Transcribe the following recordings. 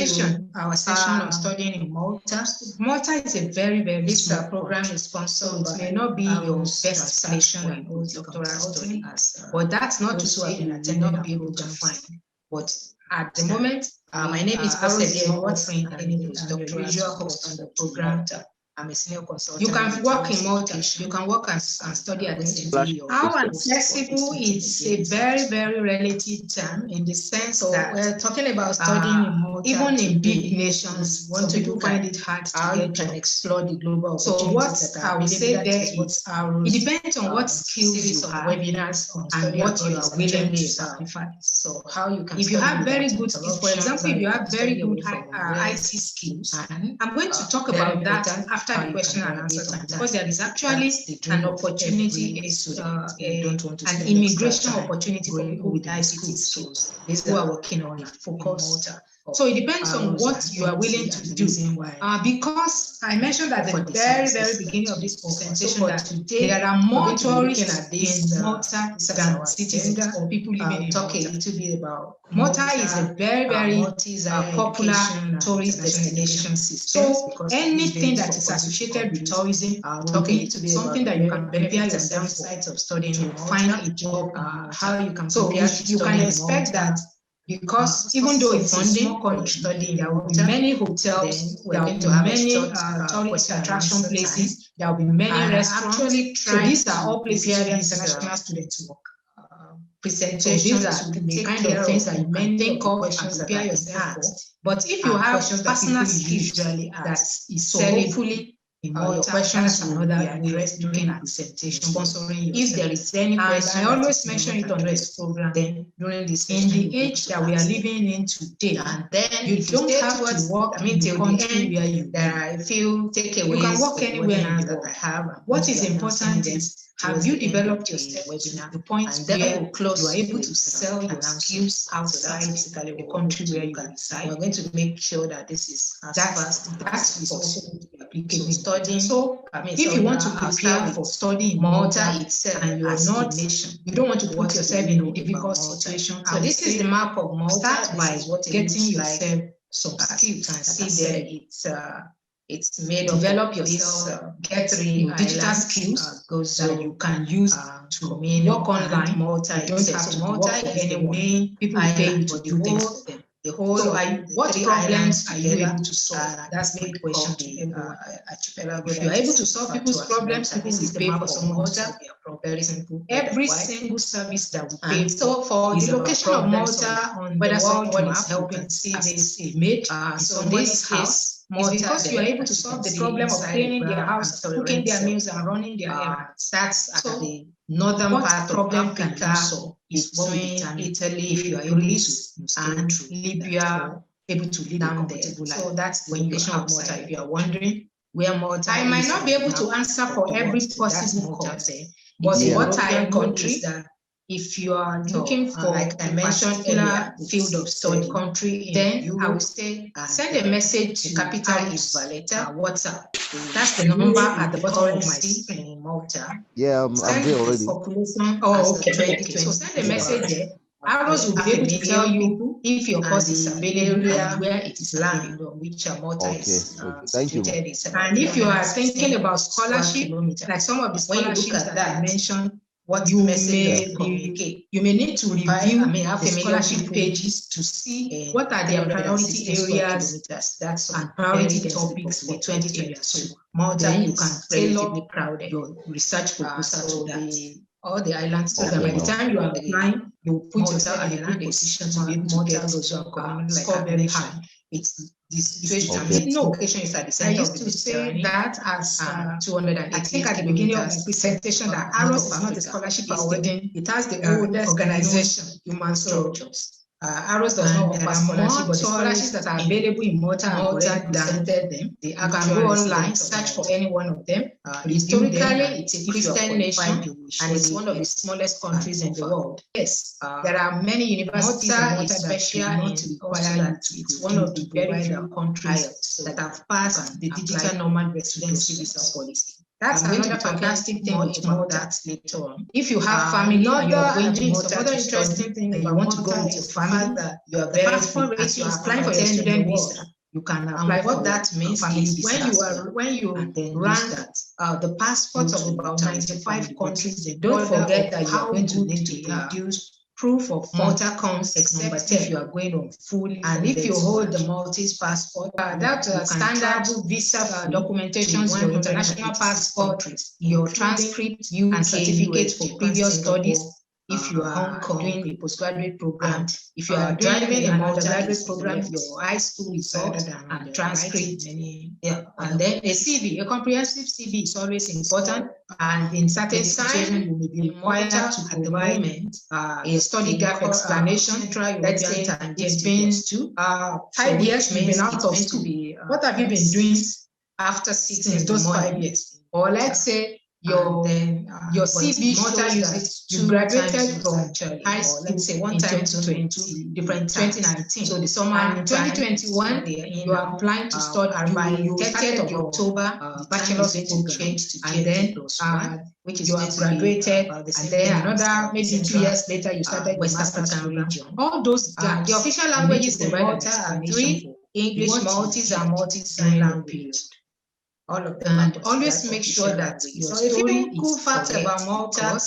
mentioned our session on studying in Malta. Malta is a very, very small program is sponsored. So it may not be your best selection for a doctoral study, but that's not to say you will not be able to find. But at the moment, my name is Bosede, offering any postdoctoral host on the program. I'm a senior consultant. You can work in Malta. You can work and study at Bosede. How accessible is a very, very relative term in the sense that we're talking about studying in Malta. Even in big nations, people find it hard to get and explore the global opportunities. So what I would say there is, it depends on what skills you have, webinars, and what you are willing to sacrifice. So how you can. If you have very good skills, for example, if you have very good IT skills, I'm going to talk about that after the question and answer time, because there is actually an opportunity, an immigration opportunity for people with IT skills who are working on it, focus. So it depends on what you are willing to do. Because I mentioned at the very, very beginning of this presentation that there are more tourists in Malta than citizens or people living in Malta. A little bit about Malta is a very, very popular tourist destination. So anything that is associated with tourism will be something that you can prepare yourself for studying to find a job. How you can prepare. So you can expect that. Because even though it's a small country studying, there will be many hotels, there will be many tourist attraction places, there will be many restaurants. So these are all places where international students work. Presentations, so these are the kind of things that you may think of and prepare yourself for. But if you have personal skills that is so hopefully your questions will be addressed during the presentation, sponsoring if there is any question. I always mention it on this program. Then during this, in the age that we are living in today, and then you don't have to work in the country where you there are a few takeaways. You can work anywhere in the world. What is important is, have you developed your webinar? The point where you are able to sell your skills outside the country where you reside. We're going to make sure that this is that's also applicable studying. So, if you want to prepare for studying in Malta itself, and you are not you don't want to put yourself in a difficult situation. So this is the map of Malta. Start by getting yourself some skills and see there it's made of develop yourself, get digital skills that you can use to work online. Malta, you don't have to work anywhere. People pay you to do things for them. The whole what problems are you able to solve? That's the question to everyone. If you are able to solve people's problems, people will pay for someone to solve their problem. Very simple. Every single service that we pay so for the location of Malta on whether someone is helping see this image. So in this case, it's because you are able to solve the problem of cleaning their house, cooking their meals, and running their errands. That's the northern part of Africa is between Italy, if you are Greece, and Libya, able to live down there. So that's the location of Malta. If you are wondering where Malta I might not be able to answer for every possible cause, but what I country that if you are looking for, like I mentioned earlier, field of study country, then I would say send a message to capital is Valletta WhatsApp. That's the number at the bottom of my screen in Malta. Yeah, I'm there already. Population. Oh, okay. So send a message there. Arrows will be able to tell you if your course is available and where it is lying, on which Malta is situated. And if you are thinking about scholarship, like some of the scholarships that I mentioned, what you may need to review the scholarship pages to see what are their priority areas and priority topics for 2022. Malta, you can relatively crowd your research proposal to that. All the islands, so that by the time you are applying, you will put yourself in a good position to be able to get those score very high. It's this situation. No, location is at the center. I used to say that as 280. I think at the beginning of the presentation that Arrows is not a scholarship awarding. It has the oldest organization, human structures. Arrows does not offer scholarship, but the scholarships that are available in Malta have already presented them. You can go online, search for any one of them. Historically, it's a Christian nation, and it's one of the smallest countries in the world. Yes, there are many universities in Malta, especially not require you. It's one of the very few countries that have passed the digital normal residency visa policy. That's another fantastic thing with Malta later on. If you have family and you're going to Malta, some other interesting thing if you want to go with your family, you are very free. As you are applying for your student visa, you can apply for that means when you run the passports of about 95 countries, don't forget that you are going to need to produce proof of Malta comes except if you are going on fully. And if you hold the Maltese passport, that standard visa documentation, your international passport, your transcript, and certificates for previous studies. If you are doing a postgraduate program, if you are driving a undergraduate program, your high school result and transcript, and then a CV, a comprehensive CV is always important. And in certain situations, you may be required to provide a study gap explanation. Let's say it's been 5 years, you've been out of school. What have you been doing after 6 years, those 5 years? Or let's say your CV shows that you graduated from high school, say one time to different times. 2019. So the summer and in 2021, you are applying to study by 30th of October, bachelor's program, and then which is you have graduated, and then another maybe 2 years later you started West African program. All those the official languages in Malta are 3: English, Maltese, and Maltese Sign Language. All of them, and always make sure that your story is fact about Malta.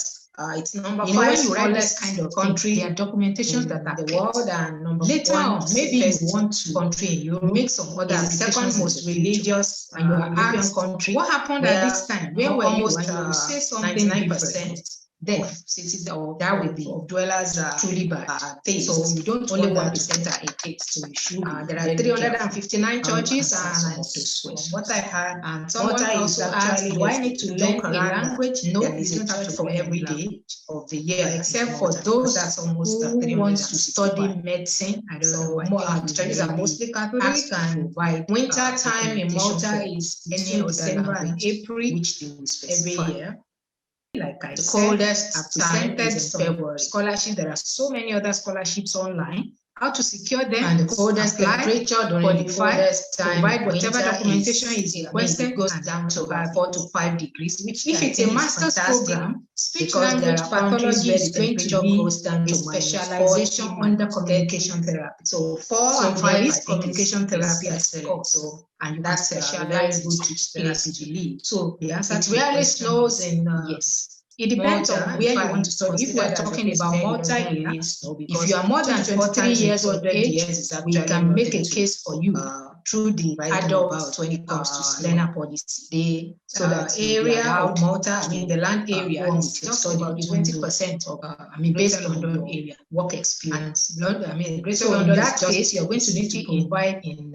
It's number 5 when you write this kind of country. There are documentations that are the world, and number later on, maybe you want to country you make some other second most religious and European country. What happened at this time? Where were you? And you say something 99% death cities or that will be of dwellers are truly bad. So you don't only 1% are atheists. So you should. There are 359 churches, and from what I heard, and someone also asked, do I need to learn a language? No, you don't have to for every day of the year, except for those that's almost who wants to study medicine. I don't know. Churches are mostly Catholic, and by winter time in Malta is between December and April, which they will specify every year. Like I said, coldest time is in February. Scholarship, there are so many other scholarships online. How to secure them, and the coldest temperature during the coldest time, provide whatever documentation is requested, goes down to about 4 to 5 degrees. Which if it's a master's program, speech language pathology is going to be a specialization under communication therapy. So 4 and 5 is communication therapy as well. So and you that's specialized good to therapy. So the answer it really snows in yes. It depends on where you want to study. If we are talking about Malta, if you are more than 23 years of age, we can make a case for you through the adults when it comes to learner policy. So the area of Malta, I mean the land area, is just about 20% of based London area work experience. I mean, Greater London. In that case, you're going to need to provide in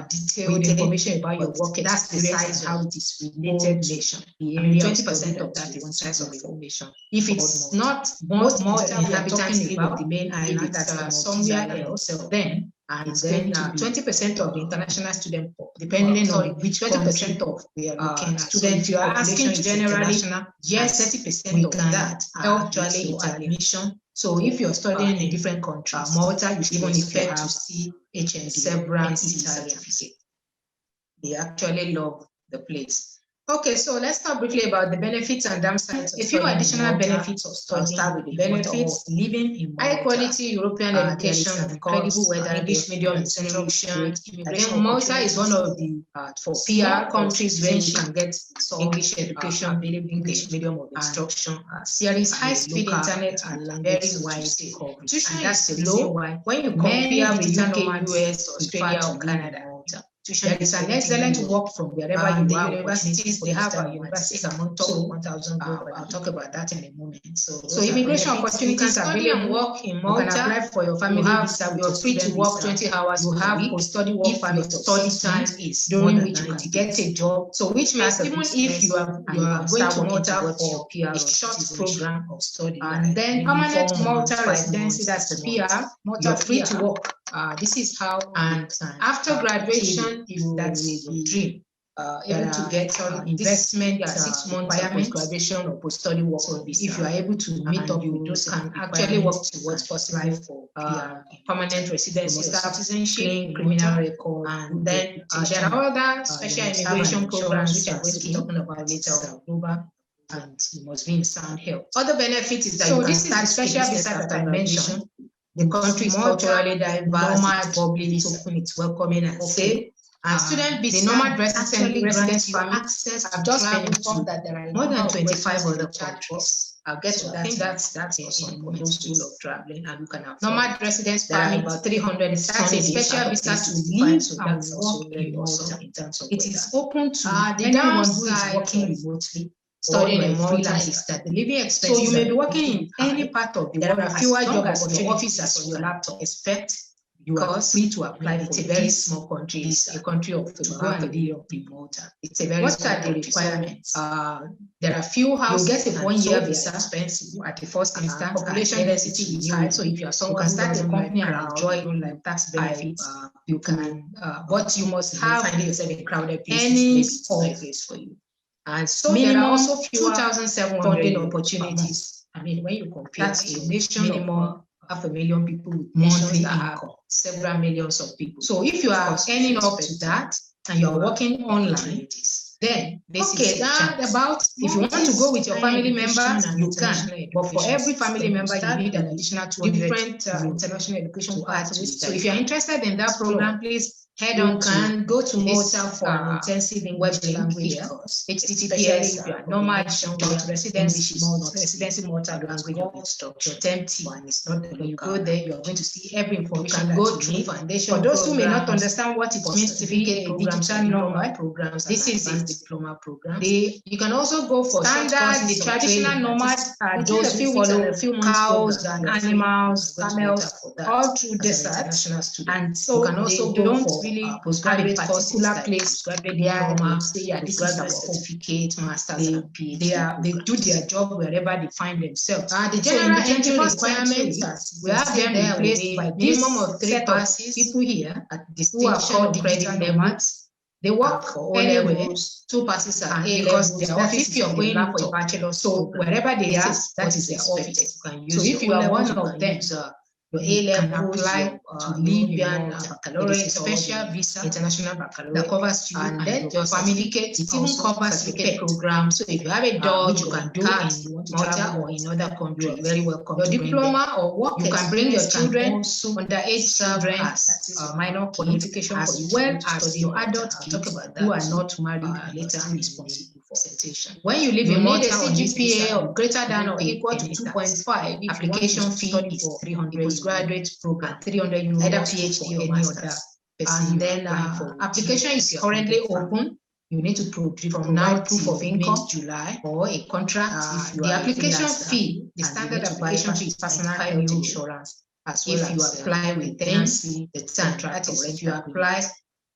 detailed information about your work experience. That's the size of how it is related nation. The area 20% of that is size of information. If it's not most Malta inhabitants live on the main island, that's somewhere else, then and it's going to be 20% of the international student, depending on which 20% of we are looking at. Students you are asking generally, yes, 30% of that are actually admission. So if you're studying in different countries, Malta, you even expect to see HND, several certificates. They actually love the place. Okay, so let's talk briefly about the benefits and downsides. A few additional benefits of studying. I'll start with the benefits. Living in Malta. High quality European education, incredible weather, English medium instruction. Then Malta is one of the for PR countries where you can get English education, English medium of instruction. There is high-speed internet and very wide coverage. Tuition is low when you compare with UK, US, Australia, or Canada. There is an excellent work from wherever you are. Universities, they have universities among top 1,000 global. I'll talk about that in a moment. So immigration opportunities are available. And work in Malta. You can apply for your family visa. You're free to work 20 hours. You have post-study work permit. Study time is during which you can get a job. So which means even if you are going to Malta for a short program of study, and then permanent Malta residency, that's the PR. Malta free to work. This is how, and after graduation, if that's your dream, able to get investment, 6 months post-graduation or post-study work visa. If you are able to meet up with those, can actually work towards possible for permanent residency or citizenship, criminal record, and then there are other special immigration programs which I'm going to be talking about later on October, and you must be in sound health. Other benefits is that you can start special visa that I mentioned. The country is culturally diverse, it's public, it's open, it's welcoming and safe. And student visa, the normal residence permit access. I've just been informed that there are more than 25 other countries. I'll get to that. I think that's awesome for those who love traveling, and you can have normal residence permit about 300. That's a special visa to live and work in Malta. It is open to anyone who is working remotely. Studying in Malta is that the living expenses. So you may be working in any part of the world. There are fewer job opportunities as your laptop. Expect you are free to apply. It's a very small country. It's a country of about 1 billion people. Malta. It's a very what are the requirements? There are few houses. You get a 1 year visa expensive at the first instance. Population density is high. So if you are someone who start a company and enjoy tax benefits, you can. But you must have find yourself in crowded places. Any place for you. And so there are also 2,700 funding opportunities. I mean, when you compare that's a nation minimum 500,000 people with monthly income, several millions of people. So if you are earning up to that and you are working online, then this is about if you want to go with your family members, you can. But for every family member, you need an additional 200 different international education pathways. So if you are interested in that program, please head on to go to Malta for an intensive English language course. HTTPS, normal residency Malta language instruction. Tempting. When you go there, you are going to see every information. You can go through foundation. For those who may not understand what it means to be a digital nomad programs, this is a diploma program. You can also go for standard. The traditional nomads are those who follow cows and animals, camels, all through deserts. And so you can also go for postgraduate particular place, graduate diploma, say this is a certificate, master's, and PhD. They do their job wherever they find themselves. The general entry requirements, we have them replaced by minimum of 3 passes. People here at distinction of digital nomads, they work anywhere. 2 passes are because their office if you're going for a bachelor, so wherever they are, that is their office. So if you are one of them, your A-level apply to Libyan baccalaureate special visa, international baccalaureate that covers you, and then your certificate. It even covers certificate program. So if you have a dog, you can do in Malta or in other countries. You are very welcome. Your diploma or work, you can bring your children, underage children as minor qualification as well as your adult kids who are not married and later responsible. When you live in Malta, a CGPA of greater than or equal to 2.5, application fee is 300 postgraduate program, 300 euros, either PhD or any other. And then application is currently open. You need to produce from now proof of income, July, or a contract. The application fee, the standard application fee is personal health insurance, as well if you apply with tenancy, the contract is if you apply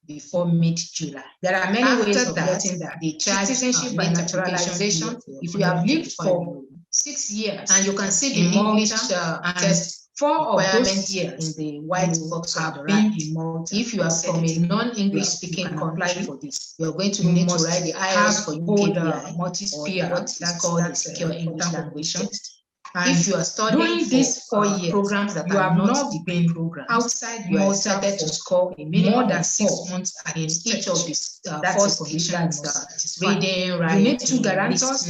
before mid-July. There are many ways of getting that. The citizenship by naturalization. If you have lived for 6 years and you can see the English test, 4 of those years in the white box have been in Malta. If you are from a non-English speaking country for this, you are going to need to write the IELTS for UK multi-spear. That's called the secure English language test. And if you are studying these 4 years programs that you have not been programs outside Malta to score a minimum more than 6 months in each of these first conditions, reading, writing, you need 2 guarantors.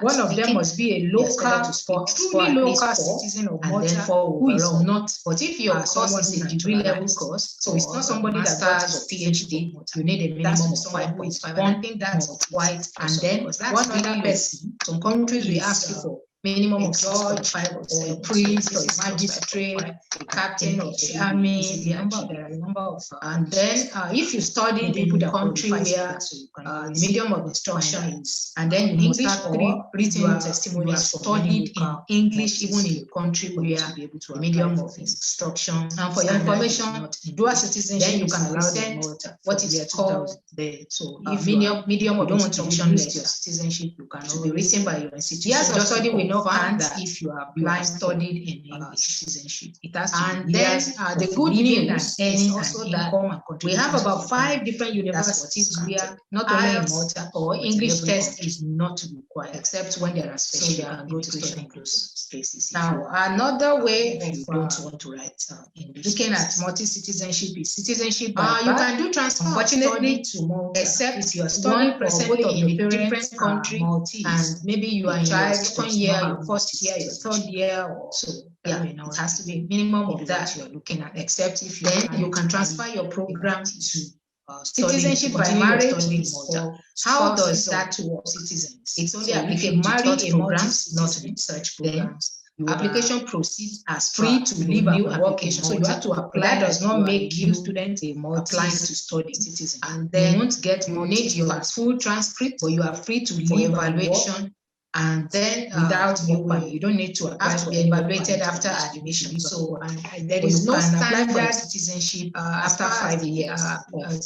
One of them must be a local, truly local citizen of Malta who is not. But if your course is a degree level course, so it's not somebody that starts a PhD, you need a minimum of 5.5. One thing that's white, and then one other person. Some countries we ask you for minimum of 6.5 or a priest or a magistrate, a captain of the army, there are a number of, and then if you study in the country where the medium of instruction is, and then you must have 3 written testimonies studied in English, even in the country where the medium of instruction. And for your information, dual citizenship, then you can present what is called the, so if medium of instruction is your citizenship, you can be written by your institution. Years of study will enough funds if you are studied in English citizenship. It has to and be then the good news is also that we have about 5 different universities where not only in Malta or English test is not required, except when there are special you can go to study in those spaces. Now, another way if you don't want to write English looking at multi-citizenship is citizenship by you can do transfer unfortunately to Malta, except if you are studying presently in a different country and maybe you are in your second year, your first year, your third year, or so. Yeah, it has to be a minimum of that you're looking at, except if you can transfer your program to citizenship by marriage. How does that work? Citizens. It's only applicable to programs, not research programs. Application proceeds as free to leave a new application. So you have to apply. That does not make you student applying to study citizen. And then you won't get need your full transcript, but you are free to leave evaluation. And then without you don't need to apply to be evaluated after admission. So there is no standard citizenship after 5 years.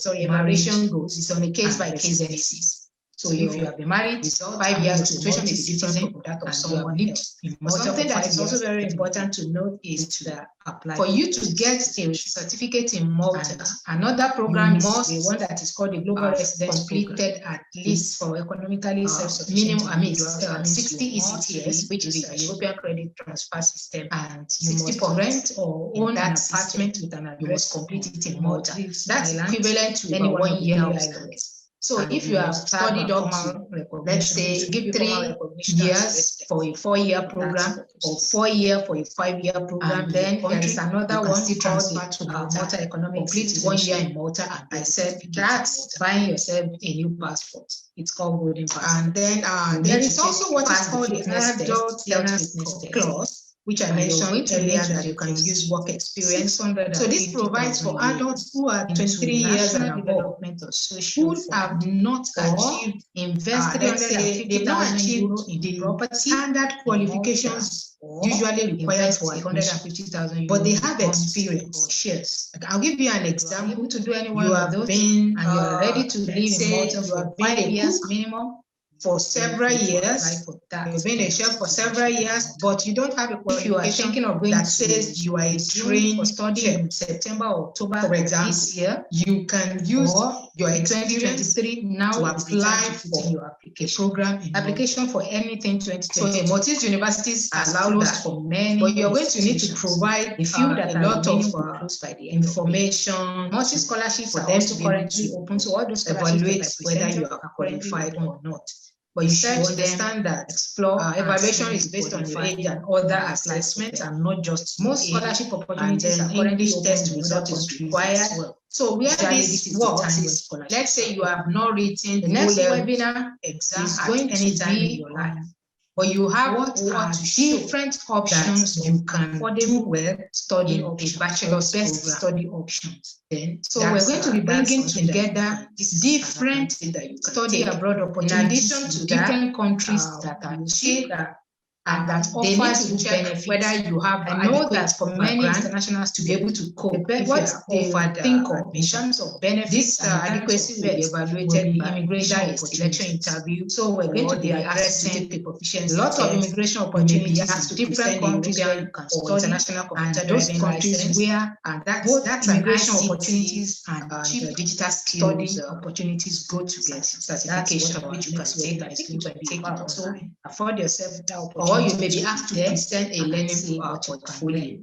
Evaluation goes. It's on a case by case basis. So if you have been married, 5 years, the situation may be different from that of someone else. Something that is also very important to note is that for you to get a certificate in Malta, another program must be one that is called the Global Residence completed at least for economically self-sufficient. Minimum, 60 ECTS, which is a European Credit Transfer System, and you must rent or own an apartment with an address. You must complete it in Malta. That's equivalent to any 1 year of study. So if you have studied up to, let's say, 3 years for a 4-year program or 4 years for a 5-year program, then there is another one called to Malta Economic. Complete 1 year in Malta, and I said that's buying yourself a new passport. It's called golden passport. And then there is also what is called the adult fitness clause, which I mentioned earlier, that you can use work experience. So this provides for adults who are 23 years and above, who have not achieved they've not achieved the property standard qualifications usually required for 150,000 euros, but they have experience or shares. I'll give you an example. To do anyone you have been and you are ready to live in Malta for 5 years minimum. For several years, you've been a chef for several years, but you don't have a qualification. If you are thinking of going that says you are a trained for studying in September or October, for example, this year, you can use your experience now to apply for your program. Application for anything 2020. So Maltese universities allow that for many, but you're going to need to provide a few that a lot of information. Maltese scholarships for them to currently open, so all those evaluate whether you are qualified or not. But you should understand that evaluation is based on your age and other assessments, and not just most scholarship opportunities are currently test result is required. So where this works is, let's say you have not written the next webinar exam is going to be in your life, but you have different options you can do well studying a bachelor's best study options. Then, so we're going to be bringing together different study abroad opportunities in addition to different countries that are cheap and that offers you benefit whether you have. I know that for many internationals to be able to cope, what they think of in terms of benefits, this adequacy will be evaluated by immigration selection interview. So we're going to be addressing a lot of immigration opportunities to different countries where you can study, international computer those countries where that's immigration opportunities and cheap digital study opportunities go together. Certification which you can take that is going to take it also afford yourself that opportunity. Or you may be asked to present a learning portfolio.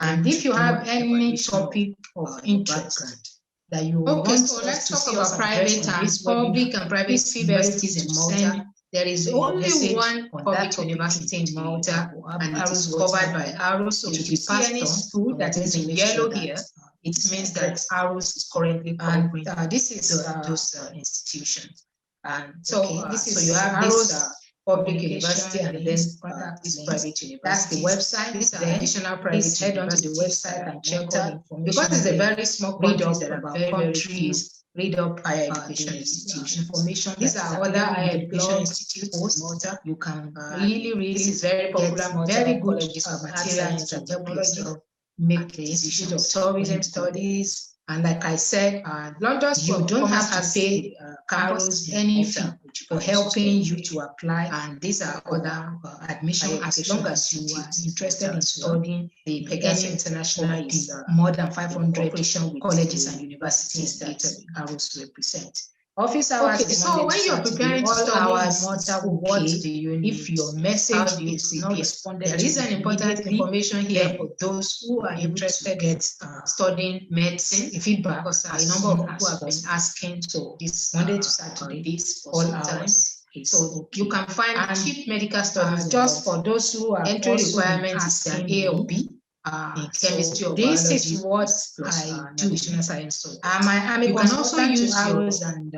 And if you have any topic of interest that you want so let's talk about private and public and private universities in Malta. There is only one public university in Malta, and it is covered by ARUS. So if you see any school that is in yellow here, it means that ARUS is currently covering. This is those institutions. And so this is you have ARUS public university and then this private university. That's the website. These are additional private. Head onto the website and check out information. Because it's a very small country, there are about countries. Read up higher education institution information. These are other higher education institutes. Malta. You can really this is very popular. Very good materials that help yourself make the Institute of Tourism Studies And like I said, London you don't have to pay campus any fee for helping you to apply. And these are other admission as long as you are interested in studying. The Pegasus International is more than 500 colleges and universities that ARUS represent. Office hours. Okay, so when you're preparing to study in Malta, what do you need? If your message is not responded, there is an important information here for those who are interested in studying medicine. Feedback, because a number of people have been asking. So this Monday to Saturday, this all hours. So you can find cheap medical studies just for those who are entry requirements is an A or B. In chemistry or this biology, is what I do. Science. So, you can also use yours and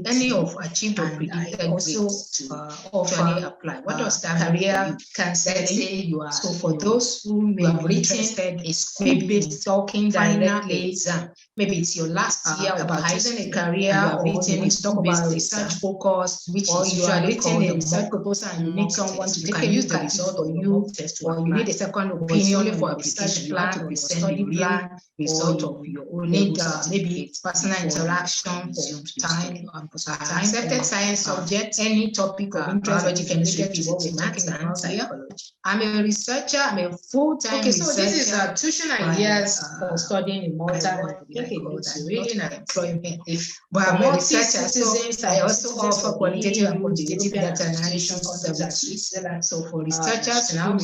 any of achieved or predicted grades to offer apply. What does that career counseling? Say you are so for those who may have written a school-based talking directly exam. Maybe it's your last year about choosing a career or written a talk-based research focus, which or you are written a research proposal and you need someone to take a use the result for you, or you need a second opinion for research plan or study plan, result of your own need maybe personal interaction for time, accepted science subject, any topic of interest, biology, chemistry, physics, maths, and psychology. I'm a researcher. I'm a full-time researcher. So this is tuition ideas for studying in Malta. I think it's really an employment. But I'm a researcher, so I also offer qualitative and quantitative data analysis services. So for researchers now,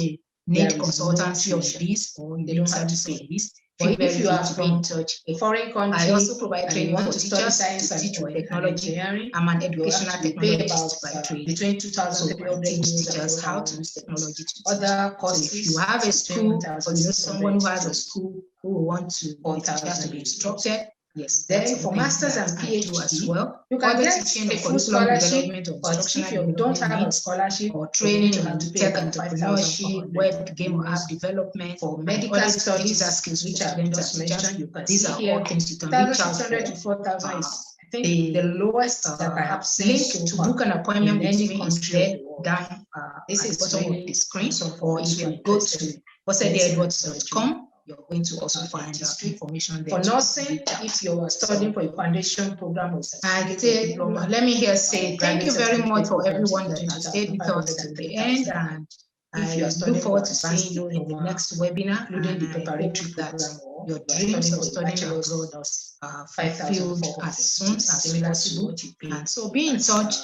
need consultancy of this, or they don't have to pay this. But if you are from a foreign country, I also provide training for teachers science and teach with technology. I'm an educational technologist by trade. Between 2,300 teachers how to use technology to other courses. So if you have a school or you know someone who has a school who want to or teachers to be instructed, yes, then for masters and PhD as well, you can get a full scholarship. But if you don't have a scholarship or training in tech entrepreneurship, web, game or app development, for medical studies, are skills which are just mentioned. You can these are all things you can reach out for. To 4,000 is I think the lowest that I have seen to book an appointment with any country down. This is the bottom of the screen. Or if you go to Bosede.com. You're going to also find information there. For nursing, if you're studying for a foundation program or let me here say thank you very much for everyone that has stayed with us at the end, and I look forward to seeing you in the next webinar, including the preparatory program. Your dreams of studying abroad are fulfilled as soon as possible. And so be in touch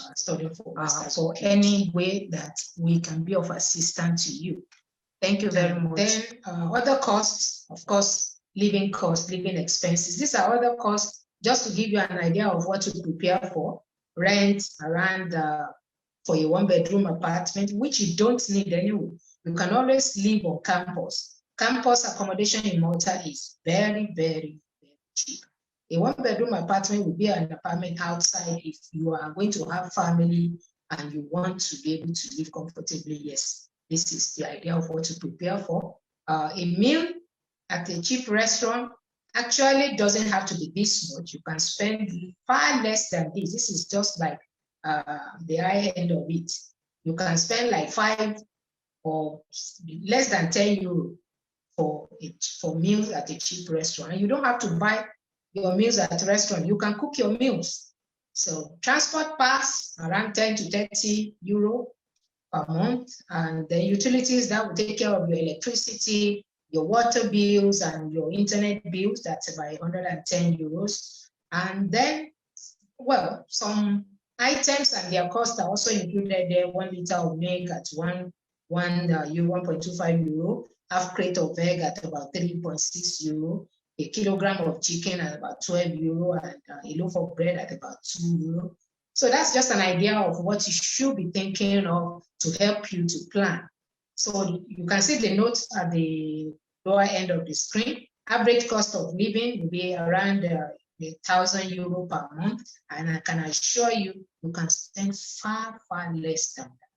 for any way that we can be of assistance to you. Thank you very much. Then other costs, of course, living costs, living expenses. These are other costs, just to give you an idea of what to prepare for. Rent around for a one-bedroom apartment, which you don't need anyway. You can always live on campus. Campus accommodation in Malta is very, very, very cheap. A one-bedroom apartment will be an apartment outside if you are going to have family and you want to be able to live comfortably, yes. This is the idea of what to prepare for. A meal at a cheap restaurant actually doesn't have to be this much. You can spend far less than this. This is just like the high end of it. You can spend like 5 or less than 10 euro for meals at a cheap restaurant. And you don't have to buy your meals at a restaurant. You can cook your meals. So transport pass around 10 to 30 euro per month, and the utilities that will take care of your electricity, your water bills, and your internet bills. That's about 110 euros. And then, well, some items and their costs are also included there. 1 liter of milk at 1.25 euro, half crate of egg at about 3.6 euro, a kilogram of chicken at about 12 euro, and a loaf of bread at about 2 euro. So that's just an idea of what you should be thinking of to help you to plan. So you can see the notes at the lower end of the screen. Average cost of living will be around 1,000 euro per month, and I can assure you, you can spend far, far less than that.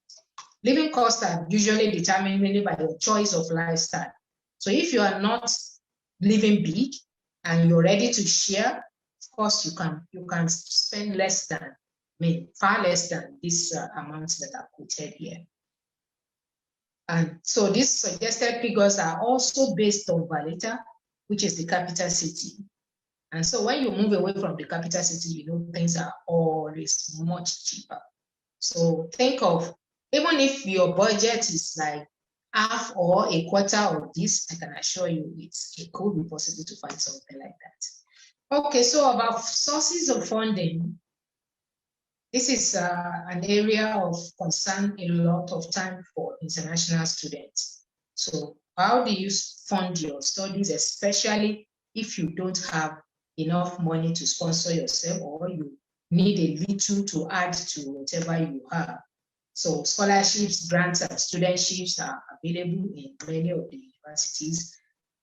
Living costs are usually determined mainly by your choice of lifestyle. So if you are not living big and you're ready to share, of course you can spend less than, far less than these amounts that are quoted here. And so these suggested figures are also based on Valletta, which is the capital city. And so when you move away from the capital city, you know, things are always much cheaper. So think of, even if your budget is like half or a quarter of this, I can assure you it could be possible to find something like that. Okay, so about sources of funding. This is an area of concern a lot of time for international students. So how do you fund your studies, especially if you don't have enough money to sponsor yourself, or you need a little to add to whatever you have? So scholarships, grants, and studentships are available in many of the universities.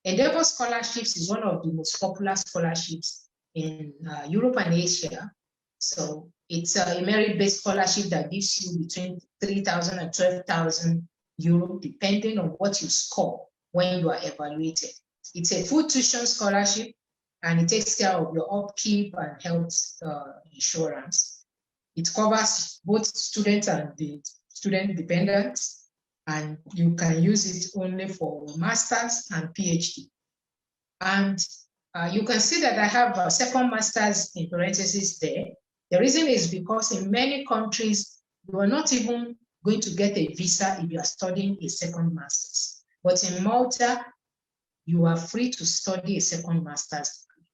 Endeavor Scholarships is one of the most popular scholarships in Europe and Asia. So it's a merit-based scholarship that gives you between 3,000 and 12,000 euro, depending on what you score when you are evaluated. It's a full tuition scholarship, and it takes care of your upkeep and health insurance. It covers both students and the student dependents, and you can use it only for master's and PhD. And you can see that I have a second master's in parentheses there. The reason is because in many countries, you are not even going to get a visa if you are studying a second master's. But in Malta, you are free to study a second master's degree,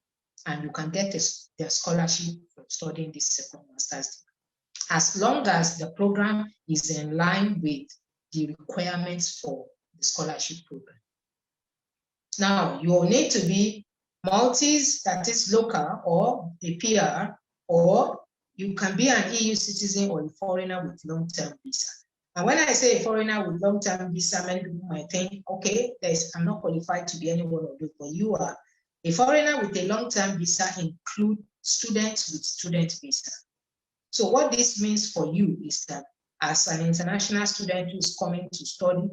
and you can get a scholarship for studying this second master's degree, as long as the program is in line with the requirements for the scholarship program. Now, you will need to be Maltese, that is local, or a PR, or you can be an EU citizen or a foreigner with long-term visa. And when I say a foreigner with long-term visa, many people might think, okay, I'm not qualified to be any one of those, but you are. A foreigner with a long-term visa include students with student visa. So what this means for you is that as an international student who's coming to study,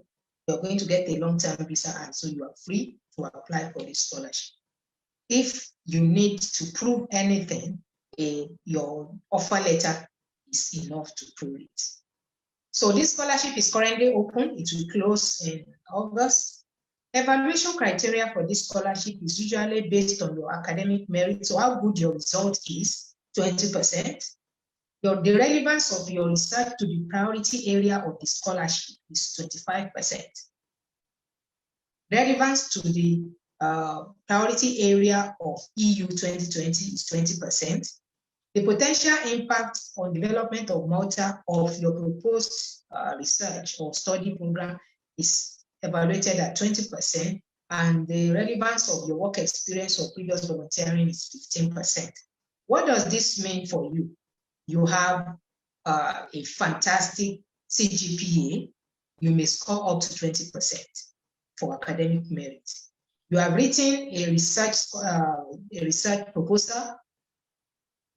you're going to get a long-term visa, and so you are free to apply for this scholarship. If you need to prove anything, your offer letter is enough to prove it. So this scholarship is currently open. It will close in August. Evaluation criteria for this scholarship is usually based on your academic merit, so how good your result is, 20%. The relevance of your research to the priority area of the scholarship is 25%. Relevance to the priority area of EU 2020 is 20%. The potential impact on development of Malta of your proposed research or study program is evaluated at 20%, and the relevance of your work experience or previous volunteering is 15%. What does this mean for you? You have a fantastic CGPA, you may score up to 20% for academic merit. You have written a research proposal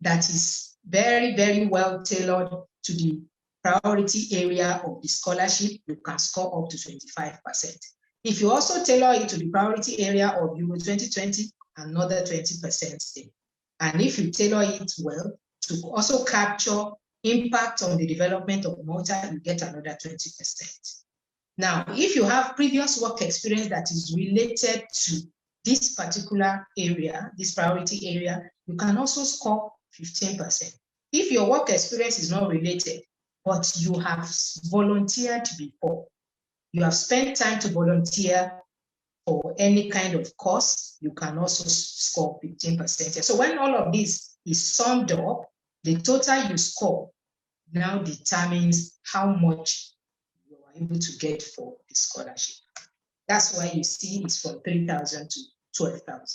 that is very, very well tailored to the priority area of the scholarship. You can score up to 25%. If you also tailor it to the priority area of Euro 2020, another 20%. And if you tailor it well to also capture impact on the development of Malta, you get another 20%. Now, if you have previous work experience that is related to this particular area, this priority area, you can also score 15%. If your work experience is not related, but you have volunteered before, you have spent time to volunteer for any kind of course, you can also score 15%. So when all of this is summed up, the total you score now determines how much you are able to get for the scholarship. That's why you see it's from 3,000 to 12,000.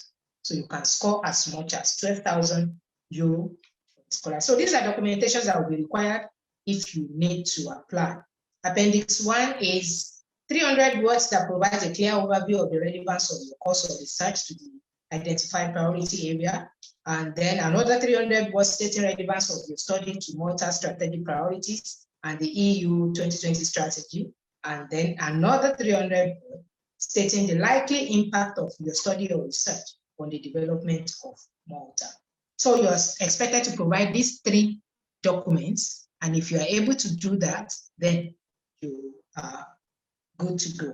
So you can score as much as 12,000 euro for the scholarship. So these are documentations that will be required if you need to apply. Appendix 1 is 300 words that provides a clear overview of the relevance of your course of research to the identified priority area. And then another 300 words stating relevance of your study to Malta strategic priorities and the EU 2020 strategy. And then another 300 words stating the likely impact of your study or research on the development of Malta. So you're expected to provide these 3 documents. And if you are able to do that, then you are good to go.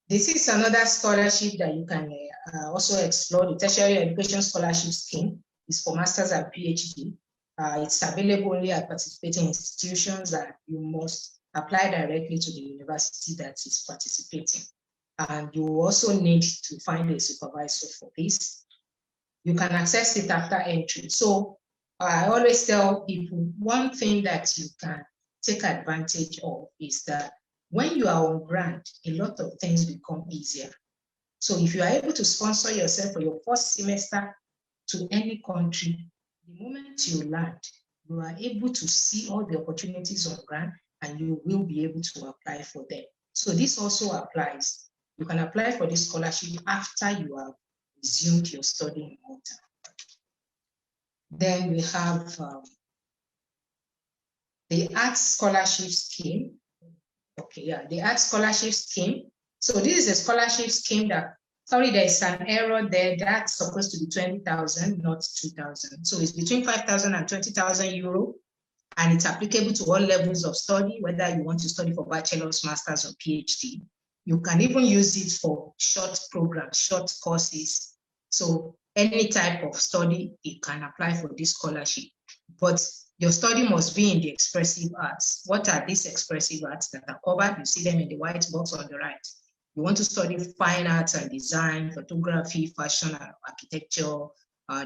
This is another scholarship that you can also explore the tertiary education scholarship scheme. It's for masters and PhD. It's available only at participating institutions, and you must apply directly to the university that is participating. And you also need to find a supervisor for this. You can access it after entry. So I always tell people, one thing that you can take advantage of is that when you are on grant, a lot of things become easier. So if you are able to sponsor yourself for your first semester to any country, the moment you land, you are able to see all the opportunities on grant and you will be able to apply for them. So this also applies. You can apply for this scholarship after you have resumed your study in Malta. Then we have the Arts Scholarship Scheme. Okay, yeah, the Arts Scholarship Scheme. So this is a scholarship scheme that, sorry, there's an error there. That's supposed to be 20,000, not 2,000. So it's between 5,000 and 20,000 euro, and it's applicable to all levels of study, whether you want to study for bachelor's, master's, or PhD. You can even use it for short programs, short courses. So any type of study, you can apply for this scholarship. But your study must be in the expressive arts. What are these expressive arts that are covered? You see them in the white box on the right. You want to study fine arts and design, photography, fashion and architecture,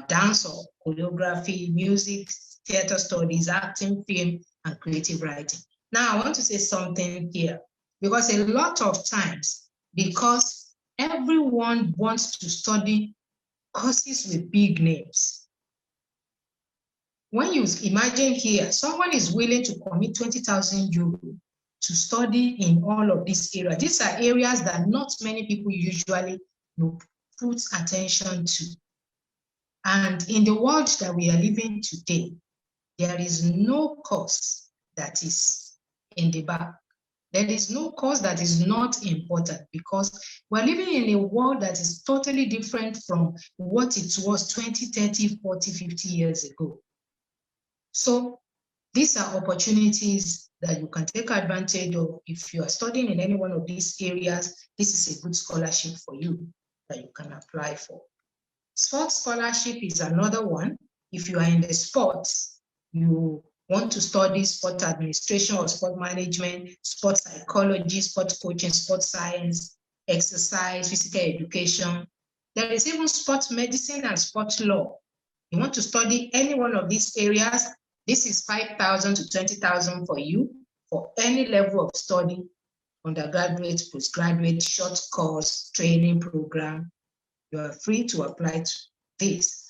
dance or choreography, music, theater studies, acting, film, and creative writing. Now, I want to say something here, because a lot of times, because everyone wants to study courses with big names. When you imagine here, someone is willing to commit 20,000 euro to study in all of these areas. These are areas that not many people usually put attention to. And in the world that we are living today, there is no course that is in the back. There is no course that is not important, because we're living in a world that is totally different from what it was 20, 30, 40, 50 years ago. So these are opportunities that you can take advantage of. If you are studying in any one of these areas, this is a good scholarship for you that you can apply for. Sports scholarship is another one. If you are in the sports, you want to study sport administration or sport management, sports psychology, sports coaching, sports science, exercise, physical education. There is even sports medicine and sports law. You want to study any one of these areas, this is 5,000 to 20,000 for you for any level of study, undergraduate, postgraduate, short course, training program. You are free to apply to this.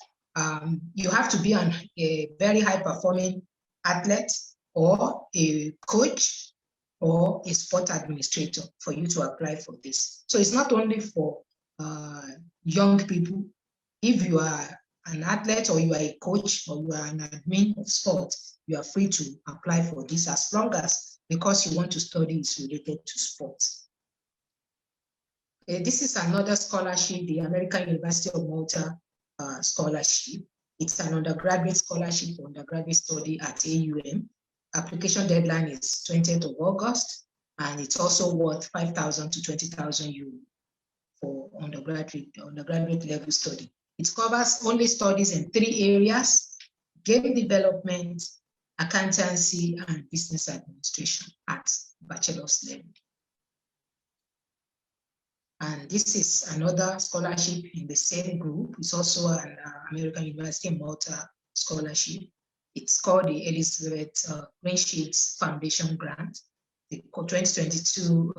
You have to be a very high-performing athlete or a coach or a sport administrator for you to apply for this. So it's not only for young people. If you are an athlete or you are a coach or you are an admin of sport, you are free to apply for this, as long as because you want to study is related to sports. This is another scholarship, the American University of Malta scholarship. It's an undergraduate scholarship for undergraduate study at AUM. Application deadline is 20th of August, and it's also worth 5,000 to 20,000 euro for undergraduate level study. It covers only studies in 3 areas: game development, accountancy, and business administration at bachelor's level. And this is another scholarship in the same group. It's also an American University of Malta scholarship. It's called the Elizabeth Greensheets Foundation Grant. The 2022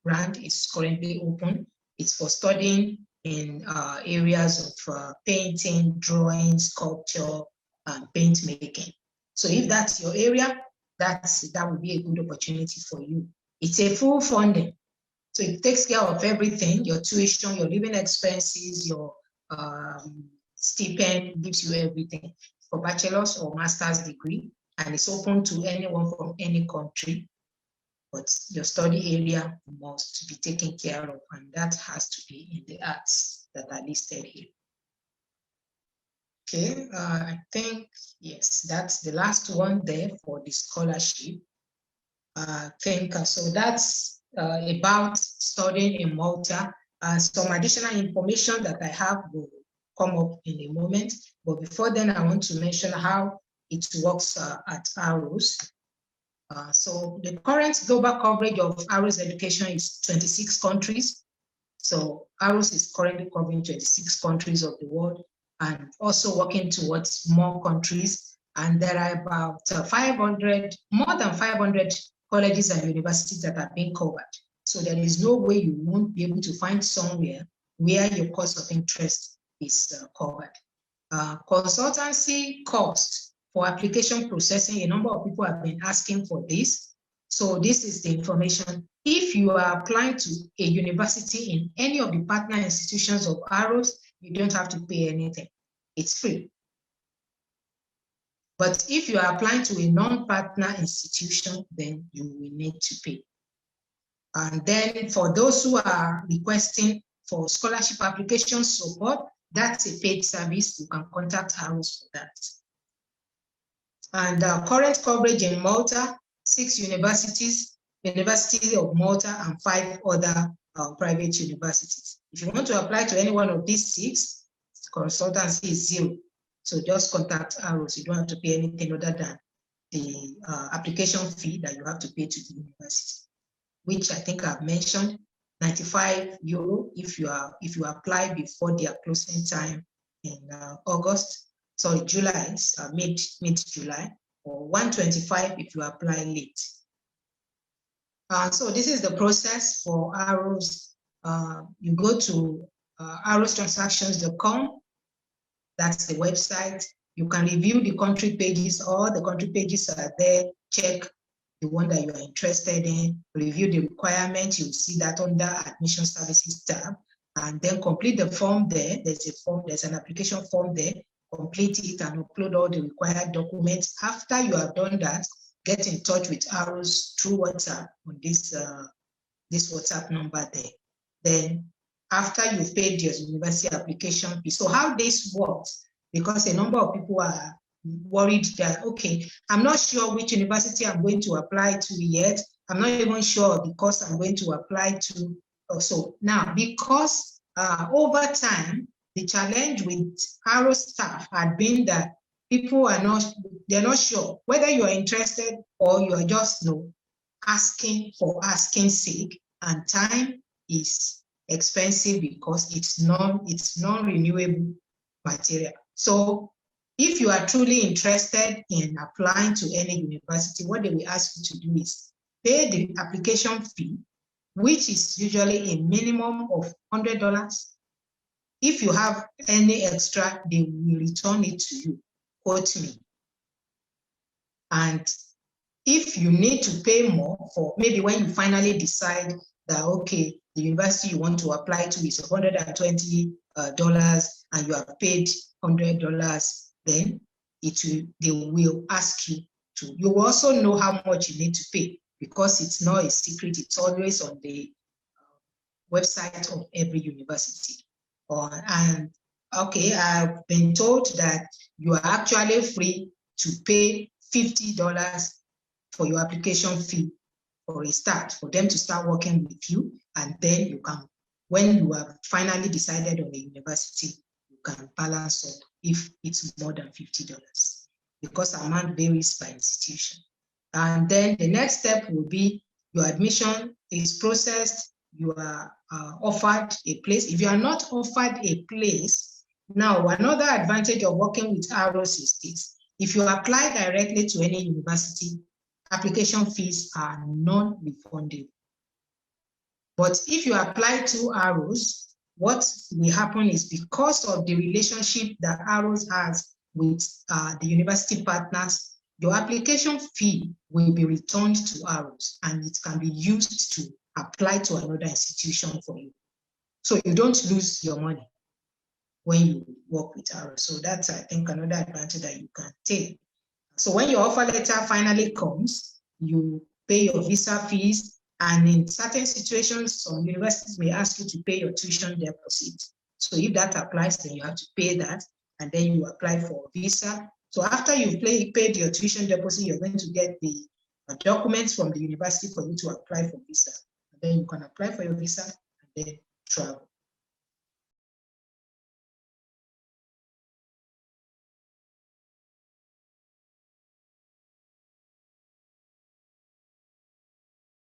grant is currently open. It's for studying in areas of painting, drawing, sculpture, and paint making. So if that's your area, that would be a good opportunity for you. It's a full funding. So it takes care of everything: your tuition, your living expenses, your stipend, gives you everything for bachelor's or master's degree, and it's open to anyone from any country. But your study area must be taken care of, and that has to be in the arts that are listed here. Okay, I think, yes, that's the last one there for the scholarship. So that's about studying in Malta. Some additional information that I have will come up in a moment. But before then, I want to mention how it works at ARUS. So the current global coverage of ARUS education is 26 countries. So ARUS is currently covering 26 countries of the world and also working towards more countries. And there are about more than 500 colleges and universities that are being covered. So there is no way you won't be able to find somewhere where your course of interest is covered. Consultancy cost for application processing, a number of people have been asking for this. So this is the information. If you are applying to a university in any of the partner institutions of ARUS, you don't have to pay anything. It's free. But if you are applying to a non-partner institution, then you will need to pay. And then for those who are requesting for scholarship application support, that's a paid service. You can contact ARUS for that. And current coverage in Malta, 6 universities, University of Malta and 5 other private universities. If you want to apply to any one of these 6, consultancy is 0. So just contact ARUS. You don't have to pay anything other than the application fee that you have to pay to the university, which I think I've mentioned, €95 if you apply before their closing time in July, mid-July, or $125 if you apply late. So this is the process for ARUS. You go to arustransactions.com. That's the website. You can review the country pages. All the country pages are there. Check the one that you are interested in. Review the requirements. You'll see that under Admission Services tab. And then complete the form there. There's an application form there. Complete it and upload all the required documents. After you have done that, get in touch with ARUS through WhatsApp on this WhatsApp number there. Then after you've paid your university application fee. So how this works, because a number of people are worried that, okay, I'm not sure which university I'm going to apply to yet. I'm not even sure the course I'm going to apply to. So now, because over time, the challenge with ARUS staff had been that people they're not sure whether you're interested or you're just asking for asking's sake, and time is expensive because it's non-renewable material. So if you are truly interested in applying to any university, what they will ask you to do is pay the application fee, which is usually a minimum of $100. If you have any extra, they will return it to you, quote me. And if you need to pay more for maybe when you finally decide that, okay, the university you want to apply to is $120 and you have paid $100, then they will ask you to. You will also know how much you need to pay because it's not a secret. It's always on the website of every university. And okay, I've been told that you are actually free to pay $50 for your application fee for a start, for them to start working with you. And then you can, when you have finally decided on a university, you can balance up if it's more than $50 because amount varies by institution. And then the next step will be your admission is processed. You are offered a place. If you are not offered a place, now another advantage of working with ARUS is this. If you apply directly to any university, application fees are non-refundable. But if you apply to ARUS, what will happen is because of the relationship that ARUS has with the university partners, your application fee will be returned to ARUS and it can be used to apply to another institution for you. So you don't lose your money when you work with ARUS. So that's, I think, another advantage that you can take. So when your offer letter finally comes, you pay your visa fees, and in certain situations, some universities may ask you to pay your tuition deposit. So if that applies, then you have to pay that, and then you apply for a visa. So after you've paid your tuition deposit, you're going to get the documents from the university for you to apply for visa. And then you can apply for your visa and then travel.